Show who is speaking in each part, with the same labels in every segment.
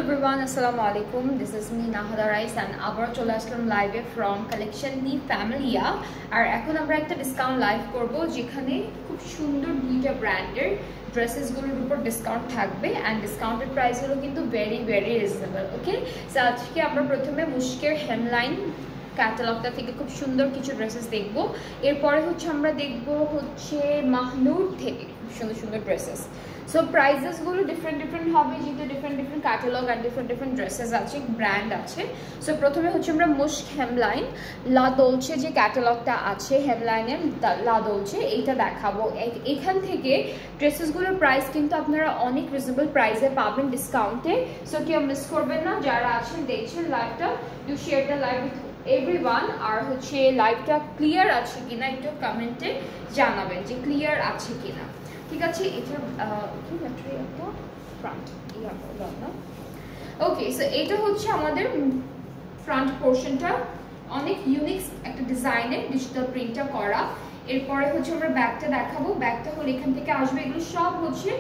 Speaker 1: everyone, assalamu alaikum. This is me Nahada Rice and আবার চলে আসলাম লাইভে ফ্রম কালেকশন দি ফ্যামিলিয়া। আর এখন আমরা একটা ডিসকাউন্ট লাইভ করব যেখানে খুব সুন্দর দুইটা ব্র্যান্ডের ড্রেসেসগুলোর উপর ডিসকাউন্ট থাকবে অ্যান্ড ডিসকাউন্টেড প্রাইস হলো কিন্তু ভেরি রিজনেবল। ওকে, সো আজকে আমরা প্রথমে মুশকের হেমলাইন ক্যাটালগটা থেকে খুব সুন্দর কিছু ড্রেসেস দেখব। এরপরে হচ্ছে আমরা দেখব হচ্ছে মাহনুর থেকে খুব সুন্দর সুন্দর ড্রেসেস। সো প্রাইসেসগুলো ডিফারেন্ট হবে, যেহেতু different catalogue and different dresses আছে, ব্র্যান্ড আছে। সো প্রথমে হচ্ছে আমরা মুশক হেমলাইন লা দোলচে যে ক্যাটালগটা আছে হেমলাইনের লা দোলচে, এইটা দেখাবো। এখান থেকে ড্রেসেসগুলোর প্রাইস কিন্তু আপনারা অনেক রিজনেবল প্রাইসে পাবেন ডিসকাউন্টে। সো কেউ মিস করবেন না, যারা আছেন দেখছেন লাইভটা, do share the live with everyone. আর হচ্ছে লাইভটা ক্লিয়ার আছে কিনা একটু কমেন্টে জানাবেন যে ক্লিয়ার আছে কিনা, ঠিক আছে? এটা কি ম্যাটেরিয়ালটা ফ্রন্ট ইয়া বললাম না। ওকে, সো এটা হচ্ছে আমাদের ফ্রন্ট পোর্শনটা, অনেক ইউনিক একটা ডিজাইনের ডিজিটাল প্রিন্টটা করা। এরপরে হচ্ছে আমরা ব্যাগটা দেখাবো। ব্যাগটা হলো এখান থেকে আসবে, এগুলো সব হচ্ছে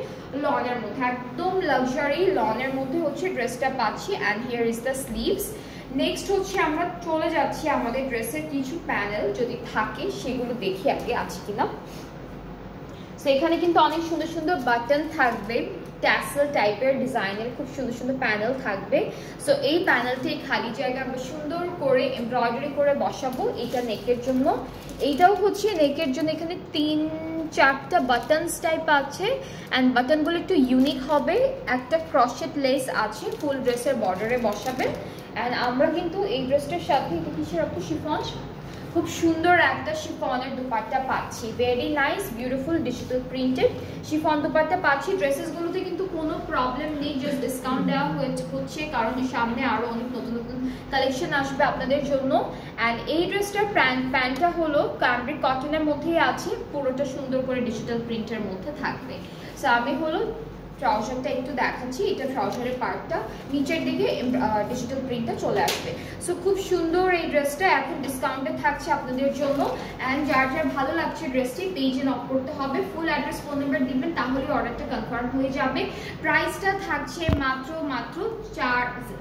Speaker 1: লনের মধ্যে, একদম লাক্সারি লনের মধ্যে হচ্ছে ড্রেসটা পাচ্ছি। And here is the sleeves. Next হচ্ছে আমরা চলে যাচ্ছি আমাদের ড্রেসের কিছু প্যানেল যদি থাকে সেগুলো দেখি আগে আছে কিনা। সো এখানে কিন্তু অনেক সুন্দর সুন্দর বাটন থাকবে, ট্যাসেল টাইপের ডিজাইনের খুব সুন্দর সুন্দর প্যানেল থাকবে। সো এই প্যানেলটি খালি জায়গা আমরা সুন্দর করে এমব্রয়ডারি করে বসাবো। এটা নেকের জন্য, এইটাও হচ্ছে নেকের জন্য। এখানে 3-4টা বাটনস টাইপ আছে অ্যান্ড বাটনগুলো একটু ইউনিক হবে। একটা ক্রশেট লেস আছে, ফুল ড্রেসের বর্ডারে বসাবেন। অ্যান্ড আমরা কিন্তু এই ড্রেসটার সাথে এটা কিসের একটা শিফন, খুব সুন্দর একটা শিফনের দুপাট্টা পাচ্ছি, very nice beautiful digital printed chiffon dupatta পাচ্ছি। ড্রেসেসগুলোতে কিন্তু কোনো প্রবলেম নেই, জাস্ট ডিসকাউন্ট দেওয়া হচ্ছে কারণ সামনে আরও অনেক নতুন নতুন কালেকশন আসবে আপনাদের জন্য। অ্যান্ড এই ড্রেসটার প্যান্টটা হলো ক্যামব্রিক কটনের মধ্যেই আছে, পুরোটা সুন্দর করে ডিজিটাল প্রিন্টের মধ্যে থাকবে। সো আমি হলো ট্রাউজারটা একটু দেখাচ্ছি, এটা ট্রাউজারের পার্টটা, নিচের দিকে ডিজিটাল প্রিন্টটা চলে আসবে। সো খুব সুন্দর এই ড্রেসটা এখন ডিসকাউন্টে থাকছে আপনাদের জন্য। অ্যান্ড যার ভালো লাগছে ড্রেসটি পেজে নক করতে হবে, ফুল অ্যাড্রেস ফোন নাম্বার দিবেন, তাহলে অর্ডারটা কনফার্ম হয়ে যাবে। প্রাইসটা থাকছে মাত্র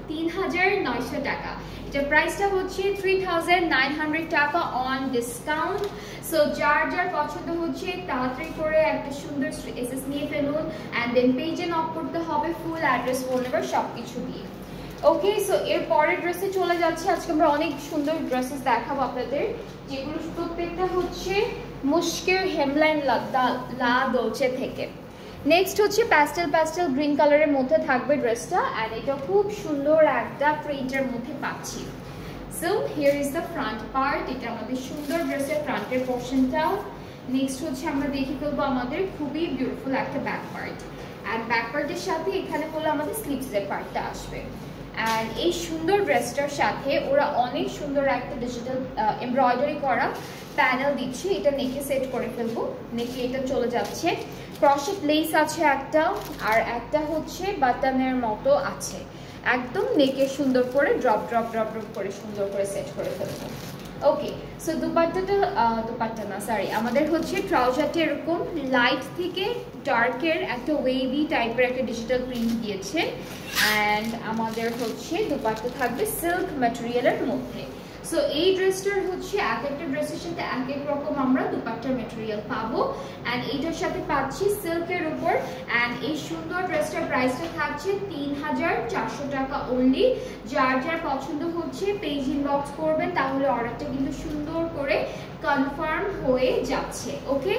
Speaker 1: 3,900 টাকা। এটা প্রাইসটা হচ্ছে 3,900 টাকা অন ডিসকাউন্ট। সো যার পছন্দ হচ্ছে তাড়াতাড়ি করে একটা সুন্দর এসএস নিয়ে ফেলুন অ্যান্ড দেন পেজে নক করতে হবে, ফুল অ্যাড্রেস ফোন নাম্বার সব কিছু দিয়ে। ওকে, সো এর পরের ড্রেসে চলে যাচ্ছে। আজকে আমরা অনেক সুন্দর ড্রেসেস দেখাবো আপনাদের, যেগুলো প্রত্যেকটা হচ্ছে মুশকের হেমলাইন লা দোলচে থেকে। নেক্সট হচ্ছে প্যাস্টেল গ্রিন কালারের মধ্যে থাকবে ড্রেসটা অ্যান্ড এটা খুব সুন্দর একটা প্রিন্টের মধ্যে পাচ্ছি। So here is the front part, এটা আমাদের সুন্দর ড্রেসের ফ্রন্টের পোর্শনটা। নেক্সট হচ্ছে আমরা দেখে ফেলবো আমাদের খুবই বিউটিফুল একটা ব্যাক পার্ট, অ্যান্ড ব্যাক পার্টের সাথে এখানে হলো আমাদের স্লিভসের পার্টটা আসবে। অ্যান্ড এই সুন্দর ড্রেসটার সাথে ওরা অনেক সুন্দর একটা ডিজিটাল এমব্রয়ডারি করা প্যানেল দিচ্ছে, এটা নেকে সেট করে ফেলবো। নেকে এটা চলে যাচ্ছে, ক্রশেট লেস আছে একটা, আর একটা হচ্ছে বাটনের মতো আছে, একদম নেকে সুন্দর করে ড্রপ করে সুন্দর করে সেট করে ফেলবো। ওকে, সো দুপাট্টা না সরি, আমাদের হচ্ছে ট্রাউজারটা এরকম লাইট থেকে ডার্কের একটা ওয়েভি টাইপের একটা ডিজিটাল প্রিন্ট দিয়েছে। অ্যান্ড আমাদের হচ্ছে দুপাট্টা থাকবে সিল্ক ম্যাটেরিয়ালের মধ্যে। সো এই ড্রেসটার হচ্ছে এক একটা ড্রেসের সাথে এক এক রকম আমরা দুপাট্টার ম্যাটেরিয়াল পাবো। অ্যান্ড এইটার সাথে পাচ্ছি সিল্কের উপর। অ্যান্ড এই সুন্দর ড্রেসটার প্রাইসটা থাকছে 3,400 টাকা অনলি। যার পছন্দ হচ্ছে পেজ ইনবক্স করবেন, তাহলে অর্ডারটা কিন্তু সুন্দর করে কনফার্ম হয়ে যাচ্ছে। ওকে,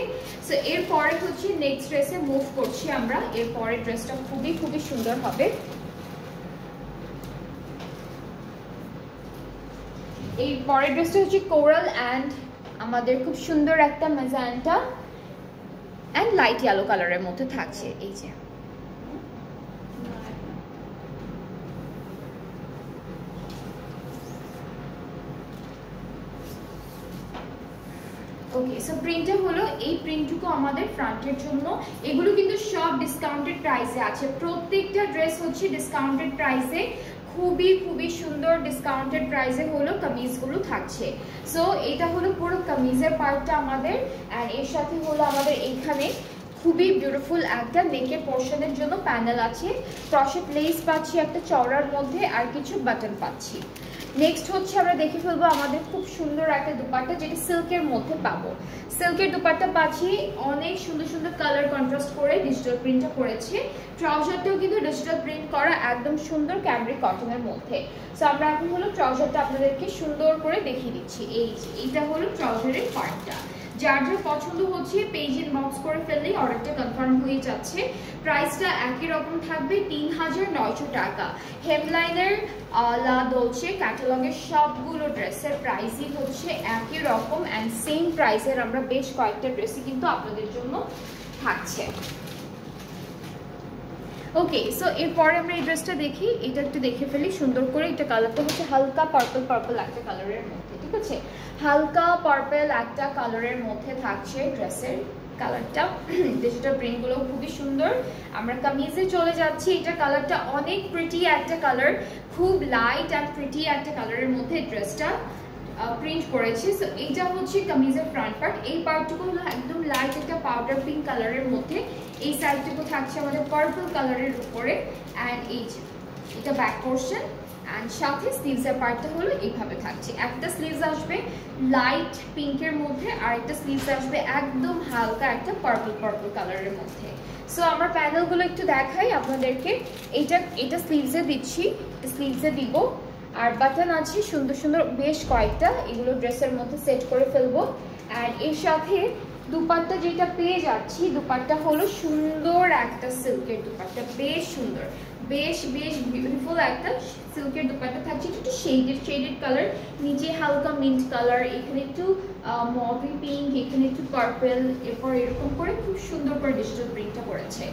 Speaker 1: সো এরপরে হচ্ছে নেক্সট ড্রেসে মুভ করছি আমরা। এরপরের ড্রেসটা খুবই সুন্দর হবে। এই পরের ড্রেসটা হচ্ছে কোরাল অ্যান্ড আমাদের খুব সুন্দর একটা ম্যাজেন্টা অ্যান্ড লাইট ইয়েলো কালারের মধ্যে থাকছে। এই যে ওকে, সো প্রিন্টটা হলো এই প্রিন্টটুকু আমাদের ফ্রন্টের জন্য। এগুলো কিন্তু সব ডিসকাউন্টেড প্রাইসে আছে, প্রত্যেকটা ড্রেস হচ্ছে ডিসকাউন্টেড প্রাইসে, খুবই সুন্দর ডিসকাউন্টেড প্রাইসে হলো কামিজগুলো থাকছে। সো এটা হলো পুরো কামিজের পার্টটা আমাদের, অ্যান্ড এর সাথে হলো আমাদের এইখানে খুবই বিউটিফুল একটা নেকের পোর্শনের জন্য প্যানেল আছে, ক্রশেট লেস পাচ্ছি একটা চওড়ার মধ্যে, আর কিছু বাটন পাচ্ছি। নেক্সট হচ্ছে আমরা দেখে ফেলবো আমাদের খুব সুন্দর একটা দুপাট্টা, যেটা সিল্কের মধ্যে পাবো। সিল্কের দুপাট্টা পাচ্ছি অনেক সুন্দর সুন্দর কালার কন্ট্রাস্ট করে ডিজিটাল প্রিন্টটা করেছে। ট্রাউজারটাও কিন্তু ডিজিটাল প্রিন্ট করা, একদম সুন্দর ক্যামব্রিক কটনের মধ্যে। সো আমরা এখন হলো ট্রাউজারটা আপনাদেরকে সুন্দর করে দেখিয়ে দিচ্ছি। এইটা হলো ট্রাউজারের পার্টটা। যার যার পছন্দ হচ্ছে পেজ ইনবক্স করে ফেললেই অর্ডারটা কনফার্ম হয়ে যাচ্ছে। প্রাইসটা একই রকম থাকবে ৩৯০০ টাকা। হেমলাইনের লা দোলচে ক্যাটালগের সবগুলো ড্রেসের প্রাইসই হচ্ছে একই রকম, অ্যান্ড সেম প্রাইসের আমরা বেশ কয়েকটা ড্রেসই কিন্তু আপনাদের জন্য থাকছে। ওকে, সো এরপরে আমরা এই ড্রেসটা দেখি, এটা একটু দেখে ফেলি সুন্দর করে। এটা কালারটা হচ্ছে হালকা পার্পল একটা কালারের মধ্যে, ঠিক আছে, হালকা পার্পল একটা কালারের মধ্যে থাকছে ড্রেসের কালারটা। ডিজিটাল প্রিন্টগুলো খুবই সুন্দর। আমরা কামিজে চলে যাচ্ছি। এটা কালারটা অনেক প্রিটি একটা কালার, খুব লাইট অ্যান্ড প্রিটি একটা কালারের মধ্যে ড্রেসটা প্রিন্ট করেছি। সো এইটা হচ্ছে কামিজের ফ্রন্ট পার্ট। এই পার্টটুকু হলো একদম লাইট একটা পাউডার পিঙ্ক কালারের মধ্যে। এই সাইডটুকু থাকছে আমাদের পার্পল কালারের উপরে, অ্যান্ড এটা ব্যাক পোর্শন, অ্যান্ড সাথে স্লিভসের পার্টটা হলো এইভাবে থাকছে। একটা স্লিভস আসবে লাইট পিঙ্কের মধ্যে, আর একটা স্লিভস আসবে একদম হালকা একটা পার্পল কালারের মধ্যে। সো আমরা প্যানেলগুলো একটু দেখাই আপনাদেরকে। এটা স্লিভসে দিচ্ছি, স্লিভসে দিব, আর বাটন আছে সুন্দর সুন্দর বেশ কয়েকটা, এগুলো ড্রেসের মধ্যে সেট করে ফেলবো। অ্যান্ড এর সাথে দুপাট্টা যেটা পেয়ে যাচ্ছি, দুপাট্টা হলো সুন্দর একটা সিল্কের দুপাট্টা, বেশ সুন্দর, বেশ বিউটিফুল একটা সিল্কের দুপাট্টা থাকছে। একটু শেডেড কালার, নিচে হালকা মিন্ট কালার, এখানে একটু মভি পিঙ্ক, এখানে একটু পার্পল, এরপর এরকম করে খুব সুন্দর করে ডিজিটাল প্রিন্টটা করেছে।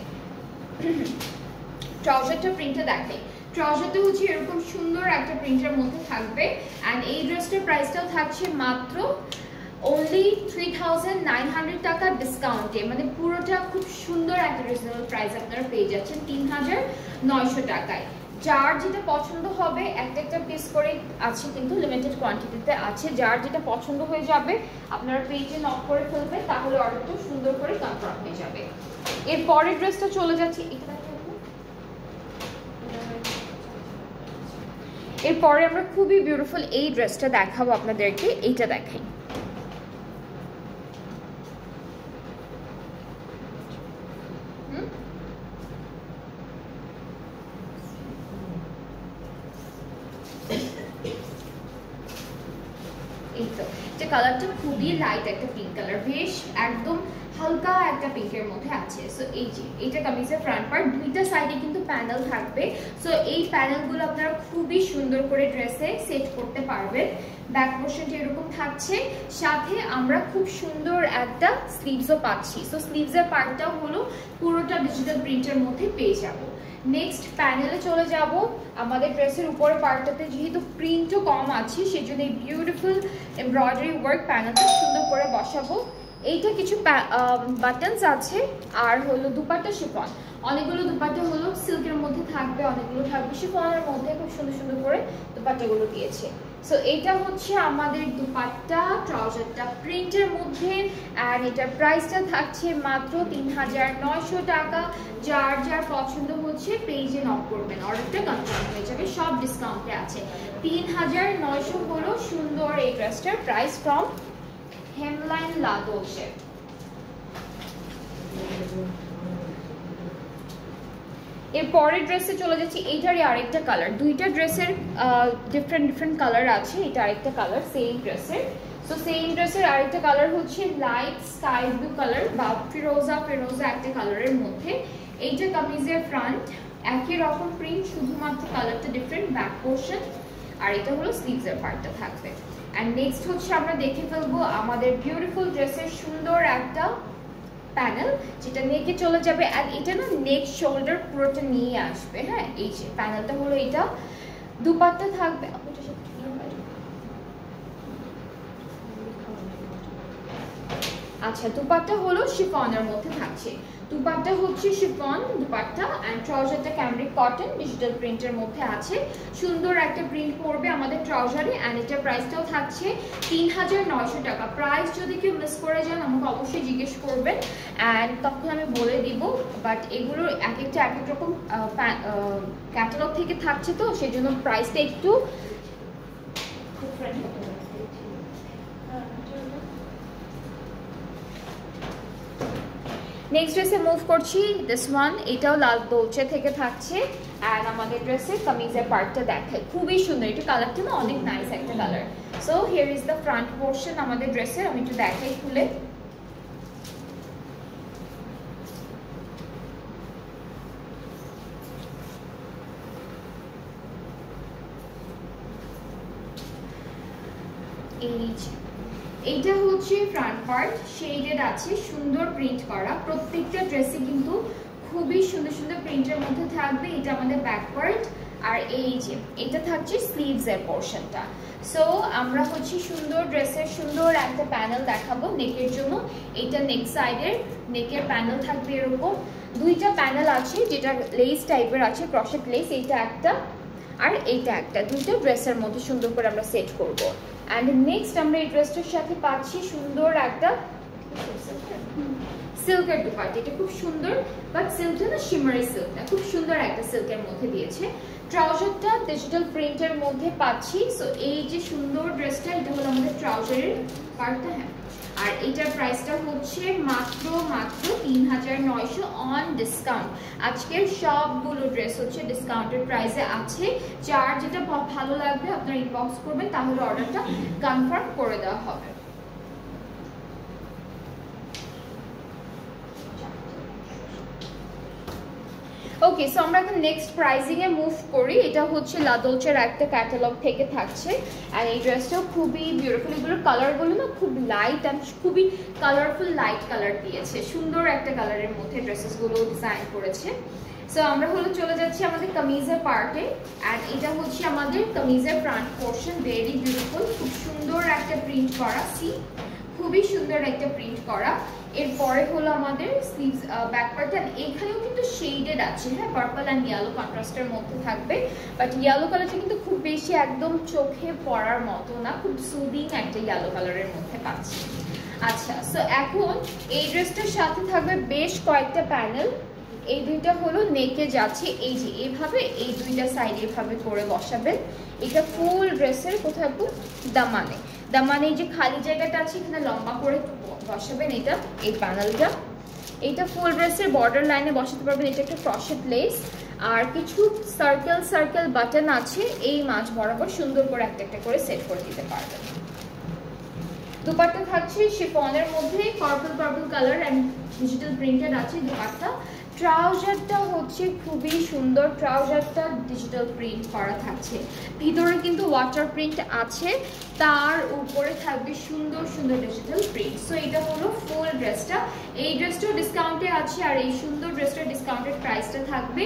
Speaker 1: ট্রাউজারটা প্রিন্টটা দেখে, ট্রাউজারটা হচ্ছে এরকম সুন্দর একটা প্রিন্টের মধ্যে থাকবে। অ্যান্ড এই ড্রেসটার প্রাইসটাও থাকছে মাত্র only 3900 টাকা ডিসকাউন্টে, মানে পুরোটা খুব সুন্দর একটা রিজনেবল প্রাইস আপনারা পেয়ে যাচ্ছেন 3900 টাকায়। যার যেটা পছন্দ হবে, একটা পিস করে আছে কিন্তু লিমিটেড কোয়ান্টিটিতে আছে, যার যেটা পছন্দ হয়ে যাবে আপনারা পেজে নক করে ফেলবেন, তাহলে অর্ডারটা সুন্দর করে কনফার্ম হয়ে যাবে। এর পরের ড্রেসটা চলে যাচ্ছি, এরপরে আমরা খুবই বিউটিফুল এই ড্রেসটা দেখাবো আপনাদেরকে। এইটা দেখাই, এই তো যে কালারটা খুবই লাইট একটা পিঙ্ক কালার, বেশ একদম হালকা একটা পিঙ্কের মধ্যে আছে। সো এইটা কামিজের ফ্রন্ট পার্ট, দুইটা সাইডে কিন্তু প্যানেল থাকবে। সো এই প্যানেলগুলো আপনারা খুবই সুন্দর করে ড্রেসে সেট করতে পারবেন। ব্যাক পোর্শনটা এরকম থাকছে, সাথে আমরা খুব সুন্দর একটা স্লিভসও পাচ্ছি। সো স্লিভসের পার্টটাও হলো পুরোটা ডিজিটাল প্রিন্টের মধ্যে পেয়ে যাবো। নেক্সট প্যানেলে চলে যাব। আমাদের ড্রেসের উপরে পার্টটাতে যেহেতু প্রিন্টও কম আছে, সেজন্য এই বিউটিফুল এমব্রয়ডারি ওয়ার্ক প্যানেলটা সুন্দর করে বসাবো। এইটা কিছু বাটনস আছে, আর হলো দুপাট্টা শিফন, অনেকগুলো দুপাট্টা হলো সিল্কের মধ্যে থাকবে, অনেকগুলো থাকবে শিফনের মধ্যে, খুব সুন্দর সুন্দর করে দুপাট্টাগুলো দিয়েছে। সো এটা হচ্ছে আমাদের দুপাট্টা, ট্রাউজারটা প্রিন্টের মধ্যে, আর এটার প্রাইসটা থাকছে মাত্র 3900 টাকা। যার যার পছন্দ হচ্ছে পেজে নক করবেন, অর্ডারটা কনফার্ম হয়ে যাবে, সব ডিসকাউন্টে আছে। 3900 হলো সুন্দর এই ড্রেসটার প্রাইস ফ্রম হেমলাইন লা দোলচে। এর পরের ড্রেসে চলে যাচ্ছি, এইটারই আরেকটা কালার, দুইটা ড্রেসের ডিফারেন্ট কালার আছে। এটা আরেকটা কালার সেম ড্রেসের। সো সেম ড্রেসের আরেকটা কালার হচ্ছে লাইট স্কাই ব্লু কালার বা ফিরোজা একটা কালারের মধ্যে। এইটা কামিজের ফ্রন্ট, একই রকম প্রিন্ট, শুধুমাত্র কালারটা ডিফারেন্ট, ব্যাক পোর্শন, আর এটা হলো স্লিভসের পার্টটা থাকবে। অ্যান্ড নেক্সট হচ্ছে আমরা দেখে ফেলবো আমাদের বিউটিফুল ড্রেসের সুন্দর একটা প্যানেল, যেটা নেকে চলে যাবে। আর এটা না নেক শোল্ডার পুরোটা নিয়ে আসবে। হ্যাঁ, এই যে প্যানেলটা হলো এটা, দুপাট্টা থাকবে, আচ্ছা, দুপাট্টা হলো শিফনের মধ্যে থাকছে। দুপাট্টা হচ্ছে শিফন দুপাট্টা এন্ড ট্রাউজারটা ক্যামরিক কটন ডিজিটাল প্রিন্টের মধ্যে আছে। সুন্দর একটা প্রিন্ট পড়বে আমাদের ট্রাউজারে এন্ড এটার প্রাইসটাও থাকছে ৩৯০০ টাকা। প্রাইস যদি কেউ মিস করে যান আমাকে অবশ্যই জিজ্ঞেস করবেন এন্ড তখন আমি বলে দিব। বাট এগুলো এক একটা এক এক রকম ক্যাটালগ থেকে থাকছে, তো সেই জন্য প্রাইসটা একটু ডিফারেন্ট হতে পারে। নেক্সট ড্রেসে মুভ করছি, দিস ওয়ান, এটাও লাল দোলচে থেকে থাকছে এন্ড আমাদের ড্রেসের কামিজের পার্টটা দেখায় খুবই সুন্দর। এটা কালারটা না অনেক নাইস একটা colour. So here is the front portion আমাদের ড্রেসের, আমি একটু দেখাই খুলে। এইটা হচ্ছে ফ্রন্ট পার্ট, শেডেড আছে, সুন্দর প্রিন্ট করা। প্রত্যেকটা ড্রেসে কিন্তু খুবই সুন্দর সুন্দর প্রিন্টের মধ্যে থাকবে। এটা আমাদের ব্যাক পার্ট আর এই যে এটা থাকছে স্লিভস এর পোর্শনটা। সো আমরা হচ্ছে সুন্দর ড্রেসের সুন্দর একটা প্যানেল দেখাবো নেকের জন্য। এটা নেক সাইডের নেকের প্যানেল থাকবে এরকম দুইটা প্যানেল আছে, যেটা লেস টাইপের আছে, ক্রশেট লেস, এইটা একটা আর এইটা একটা, দুইটা ড্রেসের মধ্যে সুন্দর করে আমরা সেট করব। এন্ড নেক্সট আমরা এই ড্রেসটার সাথে পাচ্ছি সুন্দর একটা সিল্কের দুপাট্টা। এটা খুব সুন্দর, বাট সিল্কটা না শিমারি সিল্ক না, খুব সুন্দর একটা সিল্কের মধ্যে দিয়েছে। ট্রাউজারটা ডিজিটাল প্রিন্টের মধ্যে পাচ্ছি। সো এই যে সুন্দর ড্রেসটা, এটা হলো আমাদের ট্রাউজারের পার্টটা। হ্যাঁ, আর এটার প্রাইসটা হচ্ছে মাত্র ৩৯০০ অন ডিসকাউন্ট। আজকের সবগুলো ড্রেস হচ্ছে ডিসকাউন্টেড প্রাইসে আছে। যার যেটা ভালো লাগবে আপনারা ইনবক্স করবেন, তাহলে অর্ডারটা কনফার্ম করে দেওয়া হবে। ওকে, সো আমরা এখন নেক্সট প্রাইজিং এ মুভ করি। এটা হচ্ছে লা দোলচের একটা ক্যাটালগ থেকে থাকছে আর এই ড্রেসটাও খুবই বিউটিফুল। এগুলোর কালারগুলো না খুব লাইট অ্যান্ড খুবই কালারফুল লাইট কালার দিয়েছে, সুন্দর একটা কালারের মধ্যে ড্রেসেসগুলো ডিজাইন করেছে। সো আমরা হলো চলে যাচ্ছি আমাদের কামিজের পার্টে অ্যান্ড এটা হচ্ছে আমাদের কামিজের ফ্রন্ট পোর্শন, ভেরি বিউটিফুল, খুব সুন্দর একটা প্রিন্ট করা, সি খুবই সুন্দর একটা প্রিন্ট করা। এরপরে হলো আমাদের স্লিভস ব্যাক পার্ট, এখানেও কিন্তু শেডেড আছে, হ্যাঁ, পার্পল অ্যান্ড ইয়েলো কন্ট্রাস্টের মধ্যে থাকবে। বাট ইয়েলো কালারটা কিন্তু খুব বেশি একদম চোখে পড়ার মতো না, খুব সুদিং একটা ইয়েলো কালারের মধ্যে পাচ্ছি। আচ্ছা, সো এখন এই ড্রেসটার সাথে থাকবে বেশ কয়েকটা প্যানেল। এই দুইটা হলো নেকে যাচ্ছে, এই যে এইভাবে এই দুইটা সাইড এভাবে করে বসাবেন। এটা ফুল ড্রেসের কোথায় দামানে যে খালি জায়গাটা আছে এখানে লম্বা করে বসাবেন এটা, এই প্যানেলটা। এটা ফুল ড্রেসের বর্ডার লাইনে বসাতে পারবেন। এটা একটা ক্রশেট লেস আর কিছু সার্কেল বাটন আছে, এই মাঝ বরাবর সুন্দর করে একটা একটা করে সেট করে দিতে পারবেন। দুপাট্টা থাকছে শিফনের মধ্যে, purple colour and digital printed আছে দুপাট্টা। ট্রাউজারটা হচ্ছে খুবই সুন্দর, ট্রাউজারটা ডিজিটাল প্রিন্ট করা থাকছে, ভিতরে কিন্তু ওয়াটার প্রিন্ট আছে, তার উপরে থাকবে সুন্দর সুন্দর ডিজিটাল প্রিন্ট। সো এটা হলো ফুল ড্রেসটা। এই ড্রেসটাও ডিসকাউন্টে আছে আর এই সুন্দর ড্রেসটার ডিসকাউন্টেড প্রাইসটা থাকবে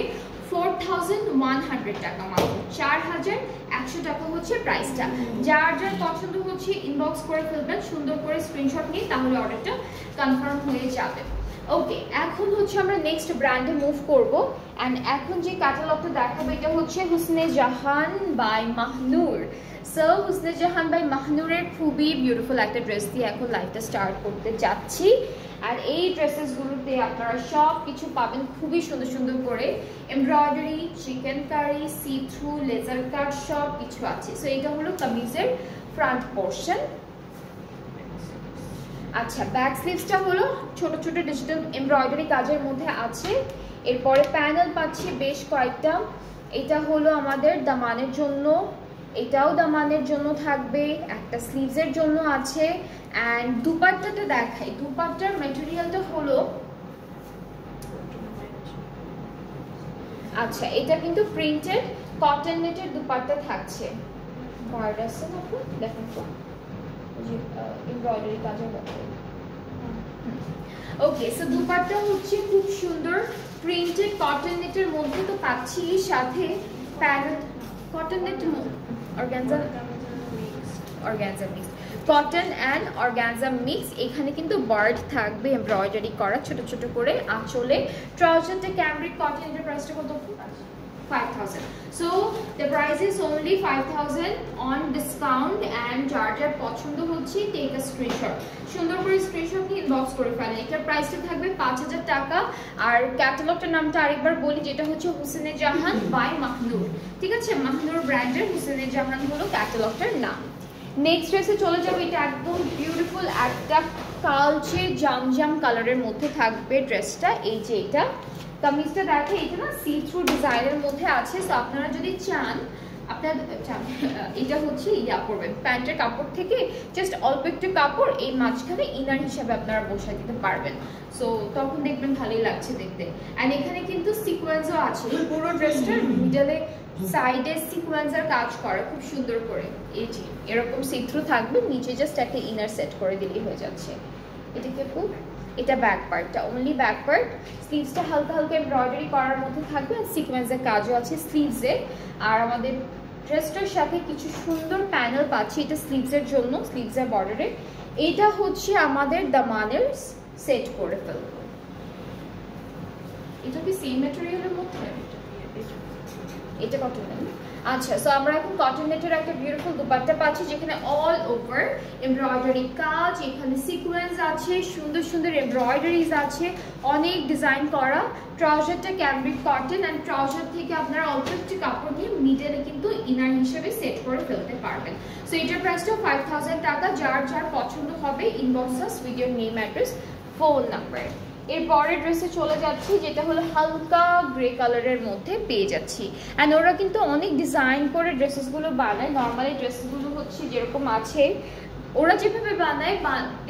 Speaker 1: 4100 টাকা, মাত্র 4100 টাকা হচ্ছে প্রাইসটা। যার যার পছন্দ হচ্ছে ইনবক্স করে ফেলবেন, সুন্দর করে স্ক্রিনশট নিয়ে, তাহলে অর্ডারটা কনফার্ম হয়ে যাবে। ওকে, এখন হচ্ছে আমরা নেক্সট ব্র্যান্ডে মুভ করব এন্ড এখন যে ক্যাটালগটা দেখাবো এটা হচ্ছে Husne Jahan by Mahnoor. So Husne Jahan by মাহনুরের খুবই বিউটিফুল একটা ড্রেস দিয়ে এখন লাইফটা স্টার্ট করতে যাচ্ছি। আর এই ড্রেসেসগুলোতে আপনারা সব কিছু পাবেন খুবই সুন্দর সুন্দর করে, embroidery, chikankari, see through, laser cut সব কিছু আছে। সো এটা হলো কামিজের ফ্রন্ট পোর্শন। আচ্ছা, ব্যাক স্লিভসটা হলো ছোট ছোট ডিজিটাল এমব্রয়ডারি কাজের মধ্যে আছে। এরপরে প্যানেল পাচ্ছি বেশ কয়েকটা। এটা হলো আমাদের দামানের জন্য, এটাও দামানের জন্য থাকবে, একটা স্লিভসের জন্য আছে। অ্যান্ড দুপাট্টাটা দেখাই, দুপাট্টার ম্যাটেরিয়ালটা হলো, আচ্ছা এটা কিন্তু প্রিন্টেড কটন নেটের দুপাট্টা থাকছে, কার্ড আছে না আপু দেখেন তো, এমব্রয়ডারি কাজের মধ্যে। ওকে, সো দুপাট্টা হচ্ছে খুব সুন্দর প্রিন্টেড কটন নেটের মধ্যে তো পাচ্ছি, সাথে panel cotton net organza mix. Cotton and organza mix. এখানে কিন্তু বার্ড থাকবে এমব্রয়ডারি করা ছোট ছোট করে আঁচলে। ট্রাউজারটা ক্যামব্রিক কটন, এর প্রাইসটা কত? 5,000. So the price is only 5,000 on discount, and যার যার পছন্দ হচ্ছে টেক আ স্ক্রিনশট, সুন্দর করে স্ক্রিনশট নিয়ে ইনবক্স করে ফেলেন। এটার প্রাইসটা থাকবে 5,000 টাকা। আর ক্যাটালগটার নামটা আরেকবার বলি, যেটা হচ্ছে হুসেনে জাহান বাই মাহনুর, ঠিক আছে? মাহনুর ব্র্যান্ডের হুসেনে জাহান হলো ক্যাটালগটার নাম। নেক্সট ড্রেসে চলে যাবো। এটা একদম বিউটিফুল একটা কালচে জামজাম কালারের মধ্যে থাকবে ড্রেসটা। এই যে এটা কামিজটা দেখে, এটা না সি থ্রু ডিজাইনের মধ্যে আছে। সো আপনারা যদি চান, আপনার এটা হচ্ছে ইয়া করবেন, প্যান্টের কাপড় থেকে জাস্ট অল্প একটু কাপড় এই মাঝখানে ইনার হিসাবে আপনারা বসায় দিতে পারবেন। সো তখন দেখবেন ভালোই লাগছে দেখতে। অ্যান্ড এখানে কিন্তু সিকোয়েন্সও আছে, পুরো ড্রেসটার মিডলে সাইডে সিকোয়েন্সের কাজ করা খুব সুন্দর করে। এই যে এরকম সি থ্রু থাকবে, নিচে জাস্ট একটা ইনার সেট করে দিলেই হয়ে যাচ্ছে। এটাকে খুব, এটা ব্যাক পার্টটা, অনলি ব্যাক পার্ট। স্লিভসটা হালকা হালকা এমব্রয়ডারি করার মধ্যে থাকবে, আর সিকোয়েন্সের কাজও আছে স্লিভসে। আর আমাদের ড্রেসটার সাথে কিছু সুন্দর প্যানেল পাচ্ছি, এটা স্লিভসের জন্য, স্লিভসের বর্ডারে। এটা হচ্ছে আমাদের দামানের সেট করে ফেলবো। এটা কি সেম ম্যাটেরিয়ালের মধ্যে? এটা কটন। আচ্ছা, সো আমরা এখন কটন নেটের একটা বিউটিফুল দুপাট্টা পাচ্ছি, যেখানে অল ওভার এমব্রয়ডারি কাজ, এখানে সিকোয়েন্স আছে, সুন্দর সুন্দর এমব্রয়ডারিজ আছে, অনেক ডিজাইন করা। ট্রাউজারটা ক্যামব্রিক কটন, অ্যান্ড ট্রাউজার থেকে আপনারা অল্প একটু কাপড় দিয়ে মিডলে কিন্তু ইনার হিসেবে সেট করে ফেলতে পারবেন। সো এটার প্রাইসটাও 5,000 টাকা। যার যার পছন্দ হবে inbox us with your name, address, phone number. এরপরের ড্রেসে চলে যাচ্ছি, যেটা হলো হালকা গ্রে কালারের মধ্যে পেয়ে যাচ্ছি। অ্যান্ড ওরা কিন্তু অনেক ডিজাইন করে ড্রেসেসগুলো বানায়। নর্মালি ড্রেসগুলো হচ্ছে যেরকম আছে, ওরা যেভাবে বানায়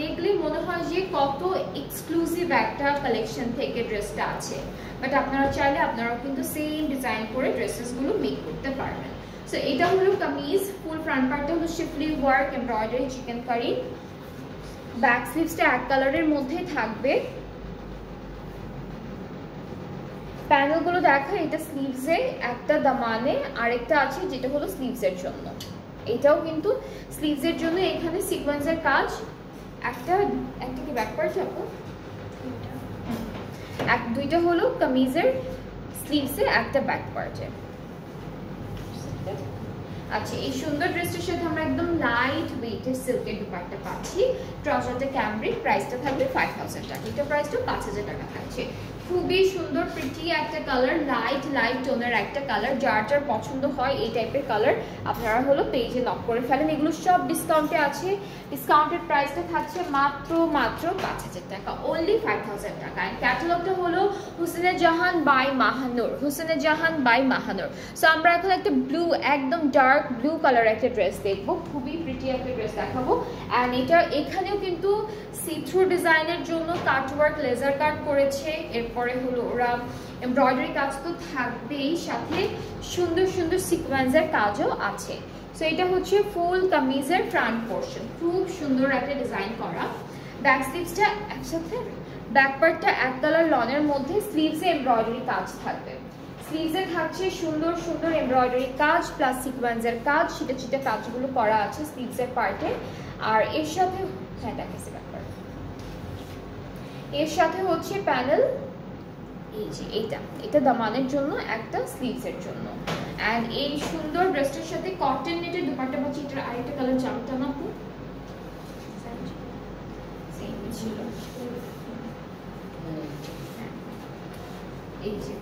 Speaker 1: দেখলে মনে হয় যে কত এক্সক্লুসিভ একটা কালেকশন থেকে ড্রেসটা আছে। বাট আপনারা চাইলে আপনারাও কিন্তু সেম ডিজাইন করে ড্রেসেসগুলো মেক করতে পারবেন। সো এটা হলো কামিজ, ফুল ফ্রন্ট পার্টটা হলো schiffli work embroidery chikankari. Back স্লিভসটা এক কালারের মধ্যে থাকবে। প্যানেলগুলো দেখা, এটা স্লিভসে একটা দামানে, আরেকটা আছে যেটা হলো স্লিভসের জন্য। এটাও কিন্তু স্লিভসের জন্য। এখানে সিকোয়েন্সের কাজ, একটা কি ব্যাক পার্ট যাবো, দুইটা হলো কামিজের স্লিভসে, একটা ব্যাক পার্টে। আচ্ছা, এই সুন্দর ড্রেসটার সাথে আমরা একদম লাইট ওয়েটের সিল্কের দুপাট্টা পাচ্ছি। ট্রাউজারটা ক্যামব্রিক, প্রাইসটা থাকবে 5,000 টাকা। এটা প্রাইসটা 5,000 টাকা থাকছে। খুবই সুন্দর প্রিটি একটা কালার, লাইট টোনের একটা কালার। যার যার পছন্দ হয় এই টাইপের কালার আপনারা হলো পেজে লক করে ফেলেন। এগুলো সব ডিসকাউন্টে আছে। ডিসকাউন্টের প্রাইসটা থাকছে মাত্র 5,000 টাকা, অনলি 5,000 টাকা। অ্যান্ড ক্যাটালগটা হলো Husne Jahan by Mahnoor, Husne Jahan by Mahnoor. So আমরা এখন একটা ব্লু, একদম ডার্ক ব্লু কালার একটা ড্রেস দেখবো, খুবই প্রিটি একটা ড্রেস দেখাবো। অ্যান্ড এটা এখানেও কিন্তু সি থ্রু ডিজাইনের জন্য কাটওয়ার্ক লেজার কাট করেছে। এরপরে হলো ওরা এমব্রয়ডারি কাজ তো থাকবেই, সাথে সুন্দর সুন্দর সিকোয়েন্সের কাজও আছে। সো এটা হচ্ছে ফুল কামিজের ফ্রন্ট পোর্শন, খুব সুন্দর একটা ডিজাইন করা। ব্যাক স্লিভসটা একসাথে, ব্যাক পার্টটা এক কালার লনের মধ্যে, স্লিভসে এমব্রয়ডারি কাজ থাকবে। স্লিভসে থাকছে সুন্দর সুন্দর এমব্রয়ডারি কাজ প্লাস সিকোয়েন্সের কাজ, ছিটে ছিটে কাজগুলো করা আছে স্লিভসের পার্টে। আর এর সাথে, হ্যাঁ দেখাচ্ছি ব্যাক পার্ট, এর সাথে হচ্ছে প্যানেল। এই যে এটা দামানের জন্য, একটা স্লিভসের জন্য। অ্যান্ড এই সুন্দর ড্রেসটার সাথে কটন নেটের দুপাট্টা পাচ্ছি। এটার আরেকটা কালার জামটা না আপু সেম ছিল, এই যে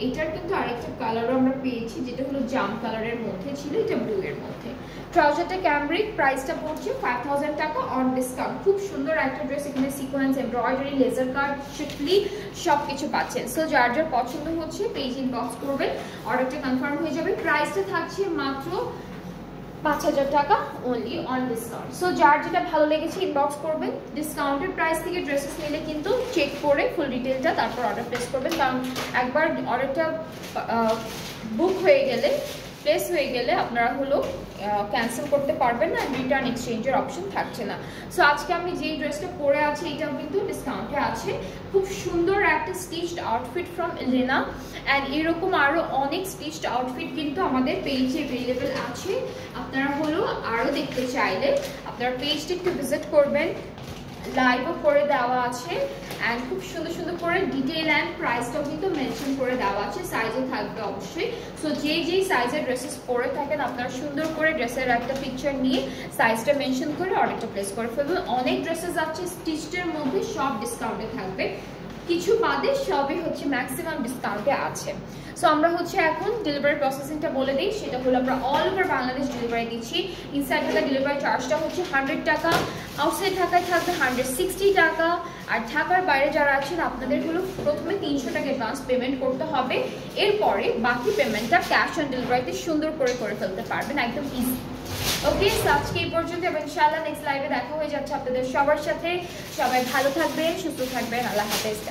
Speaker 1: এটার কিন্তু আরেকটা কালারও আমরা পেয়েছি, যেটা হলো জাম কালারের মধ্যে ছিল, এটা ব্লু এর মধ্যে। ট্রাউজারটা ক্যামব্রিক, প্রাইসটা পড়ছে 5,000 টাকা অন ডিসকাউন্ট। খুব সুন্দর একটা ড্রেস, এখানে সিকোয়েন্স, এমব্রয়ডারি, লেজার কাট, শিফলি সবকিছু পাচ্ছেন। সো যার যার পছন্দ হচ্ছে পেজ ইনবক্স করবেন, অর্ডারটা কনফার্ম হয়ে যাবে। প্রাইসটা থাকছে মাত্র 5,000 টাকা অনলি অন ডিসকাউন্ট। সো যার যেটা ভালো লেগেছে ইনবক্স করবেন। ডিসকাউন্টের প্রাইস থেকে ড্রেসেস নিলে কিন্তু চেক করে ফুল ডিটেলটা তারপর অর্ডার প্লেস করবেন, কারণ একবার অর্ডারটা বুক হয়ে গেলে, প্লেস হয়ে গেলে আপনারা হলো ক্যান্সেল করতে পারবেন না, রিটার্ন এক্সচেঞ্জের অপশন থাকছে না। সো আজকে আমি যেই ড্রেসটা পরে আছি এটাও কিন্তু ডিসকাউন্টে আছে। খুব সুন্দর একটা stitched outfit from Elena. And এরকম আরও অনেক স্টিচড আউটফিট কিন্তু আমাদের পেজে অ্যাভেলেবেল আছে। আপনারা হলো আরও দেখতে চাইলে আপনারা পেজটি একটু ভিজিট করবেন, লাইভও করে দেওয়া আছে অ্যান্ড খুব সুন্দর সুন্দর করে ডিটেইল অ্যান্ড প্রাইসটাও কিন্তু মেনশন করে দেওয়া আছে, সাইজও থাকবে অবশ্যই। সো যেই সাইজের ড্রেসেস পরে থাকেন আপনারা সুন্দর করে ড্রেসের একটা পিকচার নিয়ে সাইজটা মেনশন করে অর্ডারটা প্লেস করে ফেলবেন। অনেক ড্রেসেস আছে স্টিচডের মধ্যে, সব ডিসকাউন্টে থাকবে, কিছু বাদে সবই হচ্ছে ম্যাক্সিমাম ডিসকাউন্টে আছে। সো আমরা হচ্ছে এখন ডেলিভারি প্রসেসিংটা বলে দিই, সেটা হলো আমরা অল ওভার বাংলাদেশ ডেলিভারি দিচ্ছি। ইনসাইড ঢাকা ডেলিভারি চার্জটা হচ্ছে 100 টাকা, আউটসাইড ঢাকায় থাকবে 160 টাকা। আর ঢাকার বাইরে যারা আছেন আপনাদের হলো প্রথমে 300 টাকা অ্যাডভান্স পেমেন্ট করতে হবে, এরপরে বাকি পেমেন্টটা ক্যাশ অন ডেলিভারিতে সুন্দর করে ফেলতে পারবেন, একদম ইজি। ওকে, আজকে এই পর্যন্ত এবং ইনশাআল্লাহ নেক্সট লাইভে দেখা হয়ে যাচ্ছে আপনাদের সবার সাথে। সবাই ভালো থাকবেন, সুস্থ থাকবেন, আল্লাহ হাফেজ।